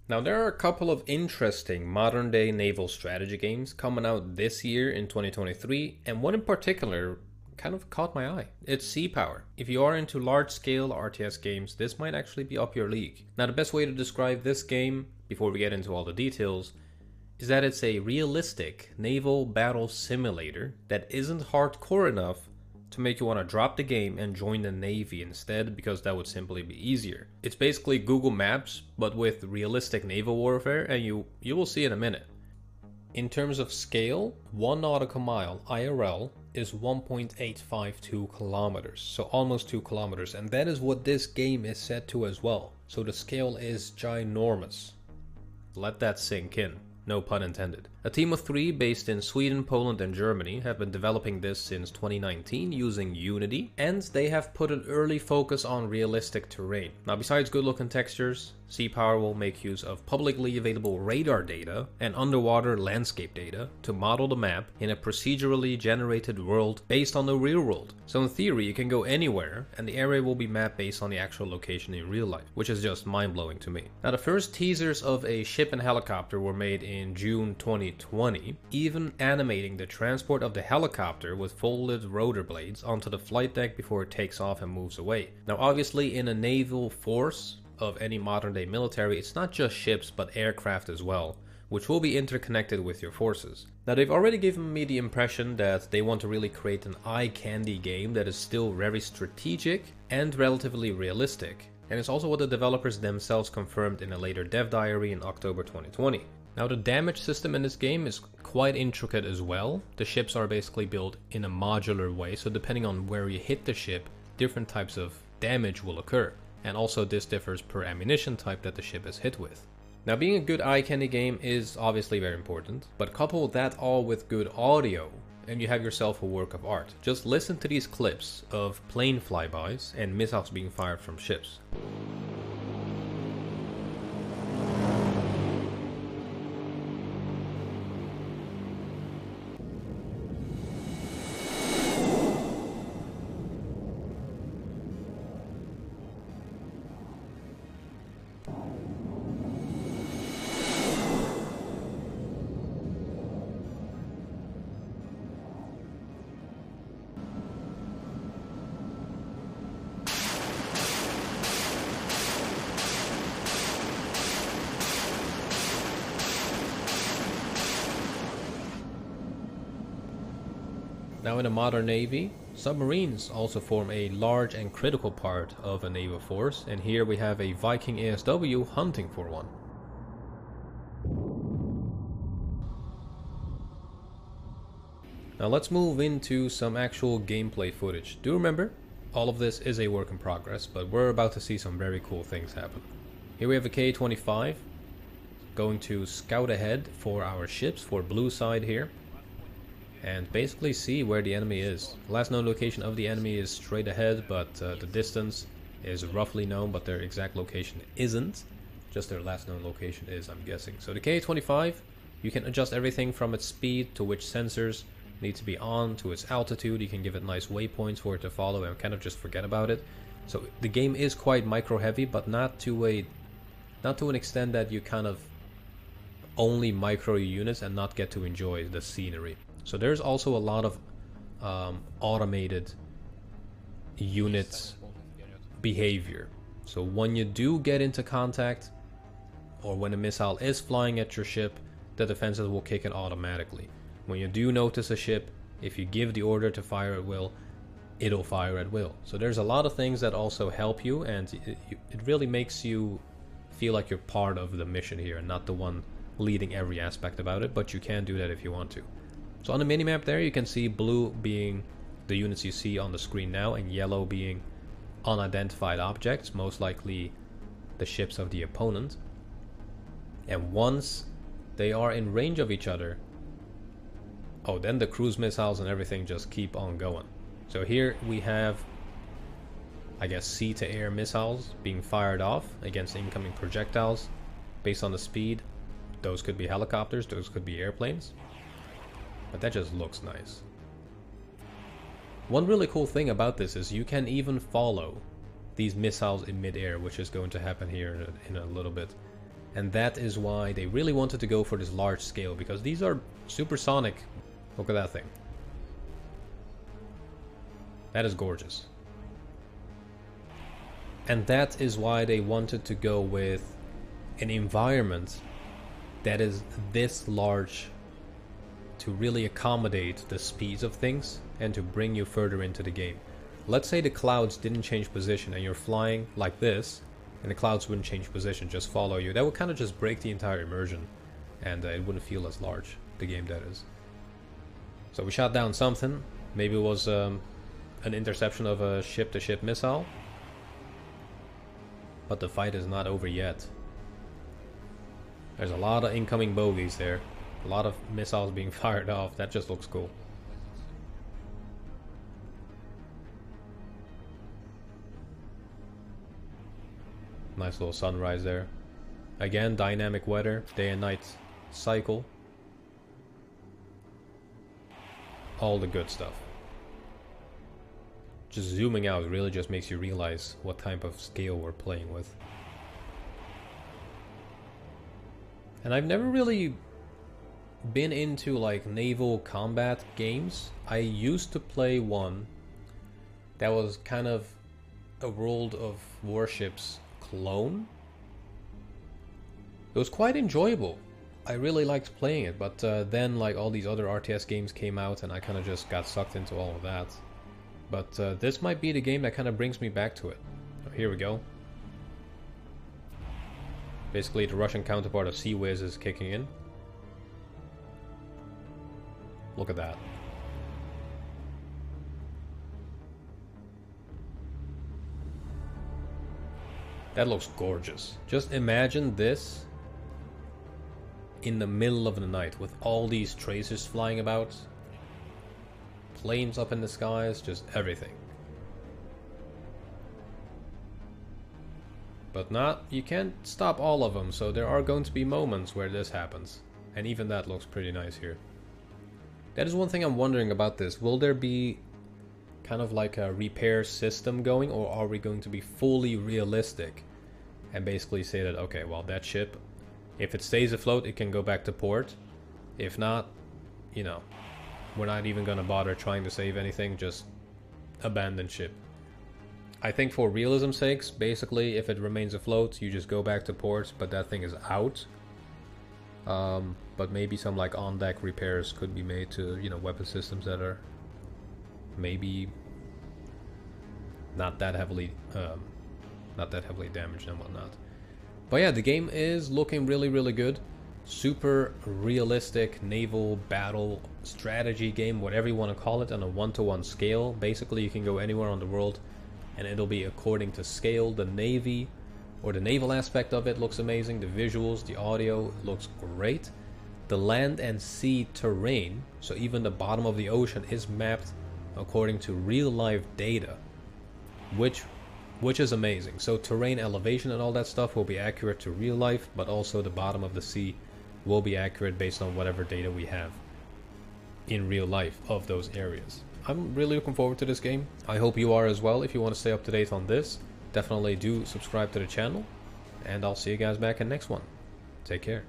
Now, there are a couple of interesting modern day naval strategy games coming out this year in 2023, and one in particular kind of caught my eye. It's Sea Power. If you are into large scale RTS games, this might actually be up your league. Now, the best way to describe this game, before we get into all the details, is that it's a realistic naval battle simulator that isn't hardcore enough to make you want to drop the game and join the Navy instead, because that would simply be easier. It's basically Google Maps, but with realistic naval warfare, and you will see in a minute. In terms of scale, 1 nautical mile IRL is 1.852 kilometers, so almost 2 kilometers, and that is what this game is set to as well. So the scale is ginormous. Let that sink in. No pun intended. A team of 3 based in Sweden, Poland and Germany have been developing this since 2019 using Unity, and they have put an early focus on realistic terrain. Now, besides good looking textures, Sea Power will make use of publicly available radar data and underwater landscape data to model the map in a procedurally generated world based on the real world. So in theory, you can go anywhere and the area will be mapped based on the actual location in real life, which is just mind-blowing to me. Now, the first teasers of a ship and helicopter were made in June 2020, even animating the transport of the helicopter with folded rotor blades onto the flight deck before it takes off and moves away. Now, obviously in a naval force of any modern day military, it's not just ships but aircraft as well, which will be interconnected with your forces. Now, they've already given me the impression that they want to really create an eye candy game that is still very strategic and relatively realistic, and it's also what the developers themselves confirmed in a later dev diary in October 2020. Now, the damage system in this game is quite intricate as well. The ships are basically built in a modular way, so depending on where you hit the ship, different types of damage will occur. And also this differs per ammunition type that the ship is hit with. Now, being a good eye candy game is obviously very important, but couple that all with good audio and you have yourself a work of art. Just listen to these clips of plane flybys and missiles being fired from ships. Now, in a modern navy, submarines also form a large and critical part of a naval force, and here we have a Viking ASW hunting for one. Now let's move into some actual gameplay footage. Do remember, all of this is a work in progress, but we're about to see some very cool things happen. Here we have a K-25 going to scout ahead for our ships, for blue side here, and basically see where the enemy is. Last known location of the enemy is straight ahead, but the distance is roughly known, but their exact location isn't. Just their last known location is, I'm guessing. So the K-25, you can adjust everything from its speed to which sensors need to be on, to its altitude. You can give it nice waypoints for it to follow and kind of just forget about it. So the game is quite micro heavy, but not to an extent that you kind of only micro your units and not get to enjoy the scenery. So there's also a lot of automated unit behavior. So when you do get into contact, or when a missile is flying at your ship, the defenses will kick it automatically. When you do notice a ship, if you give the order to fire at will, it'll fire at will. So there's a lot of things that also help you, and it really makes you feel like you're part of the mission here and not the one leading every aspect about it, but you can do that if you want to. So on the minimap there, you can see blue being the units you see on the screen now, and yellow being unidentified objects, most likely the ships of the opponent. And once they are in range of each other, oh, then the cruise missiles and everything just keep on going. So here we have, I guess, sea-to-air missiles being fired off against incoming projectiles based on the speed. Those could be helicopters, those could be airplanes. But that just looks nice. One really cool thing about this is you can even follow these missiles in mid-air, which is going to happen here in a little bit. And that is why they really wanted to go for this large scale, because these are supersonic. Look at that thing. That is gorgeous. And that is why they wanted to go with an environment that is this large to really accommodate the speeds of things and to bring you further into the game. Let's say the clouds didn't change position and you're flying like this, and the clouds wouldn't change position, just follow you. That would kind of just break the entire immersion, and it wouldn't feel as large, the game that is. So we shot down something. Maybe it was an interception of a ship-to-ship missile. But the fight is not over yet. There's a lot of incoming bogeys there. A lot of missiles being fired off. That just looks cool. Nice little sunrise there. Again, dynamic weather, day and night cycle. All the good stuff. Just zooming out really just makes you realize what type of scale we're playing with. And I've never really been into like naval combat games. I used to play one that was kind of a World of Warships clone. It was quite enjoyable. I really liked playing it, but then like all these other RTS games came out and I kind of just got sucked into all of that. But this might be the game that kind of brings me back to it. Oh, here we go. Basically the Russian counterpart of SoullessVase is kicking in. Look at that. That looks gorgeous. Just imagine this in the middle of the night with all these tracers flying about. Planes up in the skies, just everything. But you can't stop all of them, so there are going to be moments where this happens. And even that looks pretty nice here. That is one thing I'm wondering about this. Will there be kind of like a repair system going, or are we going to be fully realistic and basically say that, okay, well, that ship, if it stays afloat, it can go back to port. If not, you know, we're not even going to bother trying to save anything, just abandon ship. I think for realism's sakes, basically, if it remains afloat, you just go back to port, but that thing is out. But maybe some like on-deck repairs could be made to, you know, weapon systems that are maybe not that heavily damaged and whatnot. But yeah, the game is looking really, really good. Super realistic naval battle strategy game, whatever you want to call it, on a 1-to-1 scale. Basically, you can go anywhere on the world and it'll be according to scale. The navy or the naval aspect of it looks amazing. The visuals, the audio looks great. The land and sea terrain, so even the bottom of the ocean, is mapped according to real life data, which is amazing. So terrain elevation and all that stuff will be accurate to real life, but also the bottom of the sea will be accurate based on whatever data we have in real life of those areas. I'm really looking forward to this game. I hope you are as well. If you want to stay up to date on this, definitely do subscribe to the channel, and I'll see you guys back in the next one. Take care.